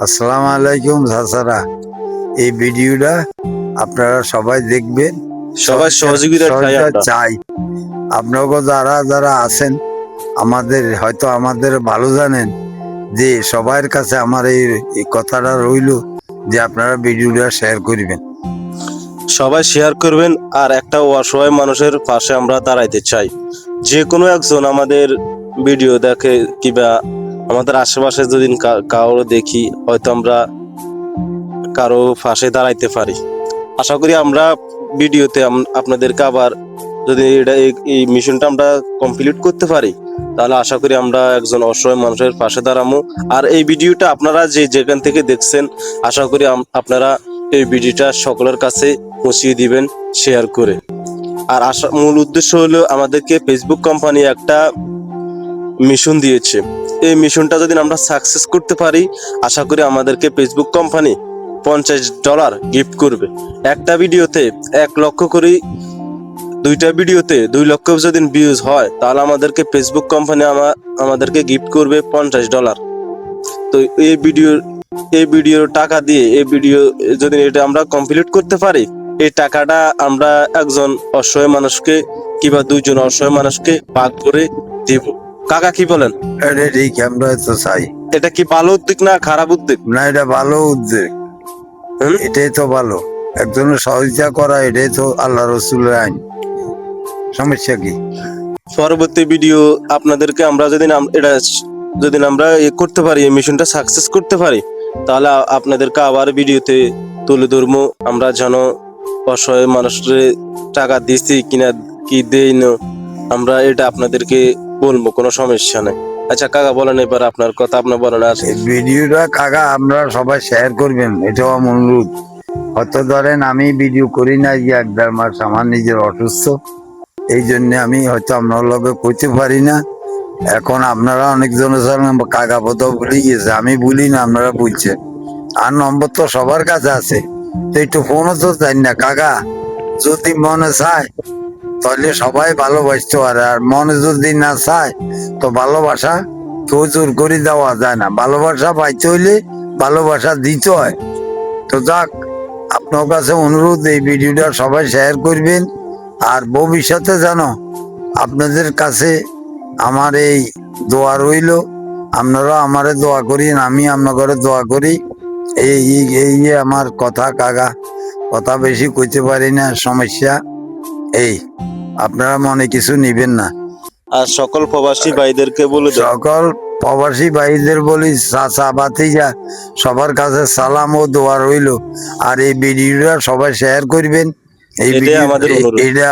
আসসালামু আলাইকুম চাচারা। এই ভিডিওটা আপনারা সবাই দেখবেন, সবাই সহযোগিতা চাই সহযোগিতা আমরা। চাই। আপনারা যারা যারা আছেন হয়তো আমাদের ভালো জানেন যে সবার কাছে আমার এই কথাটা রইল যে আপনারা ভিডিওটা শেয়ার করবেন। সবাই শেয়ার করবেন, আর একটা অসহায় মানুষের পাশে আমরা দাঁড়াইতে চাই। যে কোনো একজন আমাদের ভিডিও দেখে কিংবা আমাদের আশেপাশে যদি কারো দেখি, হয়তো আমরা কারো পাশে দাঁড়াইতে পারি। আশা করি আমরা ভিডিওতে আপনাদেরকে আবার যদি এই মিশনটা আমরা কমপ্লিট করতে পারি, তাহলে আশা করি আমরা একজন অসহায় মানুষের পাশে দাঁড়াবো। আর এই ভিডিওটা আপনারা যেখান থেকে দেখছেন, আশা করি আপনারা এই ভিডিওটা সকলের কাছে পৌঁছিয়ে দিবেন শেয়ার করে। আর মূল উদ্দেশ্য হলো, আমাদেরকে ফেসবুক কোম্পানি একটা মিশন দিয়েছে। এই মিশনটা যদি আমরা সাকসেস করতে পারি, আশা করি আমাদেরকে ফেসবুক কোম্পানি $50 গিফট করবে। একটা ভিডিওতে 1 লক্ষ করে, দুইটা ভিডিওতে 2 লক্ষ যদি ভিউজ হয়, তাহলে আমাদেরকে ফেসবুক কোম্পানি আমাদেরকে গিফট করবে $50। তো এই ভিডিওর টাকা দিয়ে এই ভিডিও যদি এটা আমরা কমপ্লিট করতে পারি, এই টাকাটা আমরা একজন অসহায় মানুষকে কিংবা 2জন অসহায় মানুষকে ভাগ করে দিব। কাকা কি বলেন? এটা ঠিক, আমরা তো চাই। এটা কি ভালো উদ্যোগ না খারাপ উদ্যোগ? না, এটা ভালো উদ্যোগ, এটাই তো ভালো। একজনের সহযোগিতা করা, এটাই তো আল্লাহ রসুলের আইন। সমস্যা কি? পরবর্তী ভিডিও আপনাদেরকে আমরা যদি আমরা করতে পারি, এই মিশনটা সাকসেস করতে পারি, তাহলে আপনাদেরকে আবার ভিডিওতে তুলে ধরবো আমরা যেন অসহায় মানুষের টাকা দিচ্ছি কিনা কি দেই না, আমরা এটা আপনাদেরকে বলবো, কোনো সমস্যা নেই। আচ্ছা কাকা বলেন, এবার আপনার কথা আপনি বলেন। আর এই ভিডিওটা কাকা আপনারা সবাই শেয়ার করবেন, এটাও আমার অনুরোধ। হয়তো ধরেন আমি ভিডিও করি না, যে 1-1.5 মাস আমার নিজের অসুস্থ, এই জন্য আমি হয়তো আপনার লগে করতে পারি না। এখন আপনারা অনেকজনের সঙ্গে কাকা বোধ ভুলে গেছে, আমি ভুলি না, আপনারা বুঝছেন। আর নম্বর তো সবার কাছে আছে, তো একটু ফোনও তো চাই না কাকা। যদি মনে চায় তাহলে সবাই ভালোবাসতে পারে, আর মনে যদি না চায় তো ভালোবাসা কেউ জোর করে দেওয়া যায় না। ভালোবাসা পাইতে হইলে ভালোবাসা দিতে হয়। তো যাক, আপনার কাছে অনুরোধ, এই ভিডিওটা সবাই শেয়ার করবেন। আর ভবিষ্যতে জানো আপনাদের কাছে আমার এই দোয়া রইল, আপনারা আমারে দোয়া করি, আমি আপনাদের দোয়া করি। এই এই আমার কথা কাকা, কথা বেশি কইতে পারি না, সমস্যা এই, আপনারা মনে কিছু নিবেন না। আর সকল প্রবাসী ভাইদেরকে বলে দেন, সকল প্রবাসী ভাইদের বলি, চাচা ভাতিজা সবার কাছে সালাম ও দোয়া রইল। আর এই ভিডিওটা সবাই শেয়ার করবেন। এই এটাই ভিডিও আমাদের অনুরোধ। এটা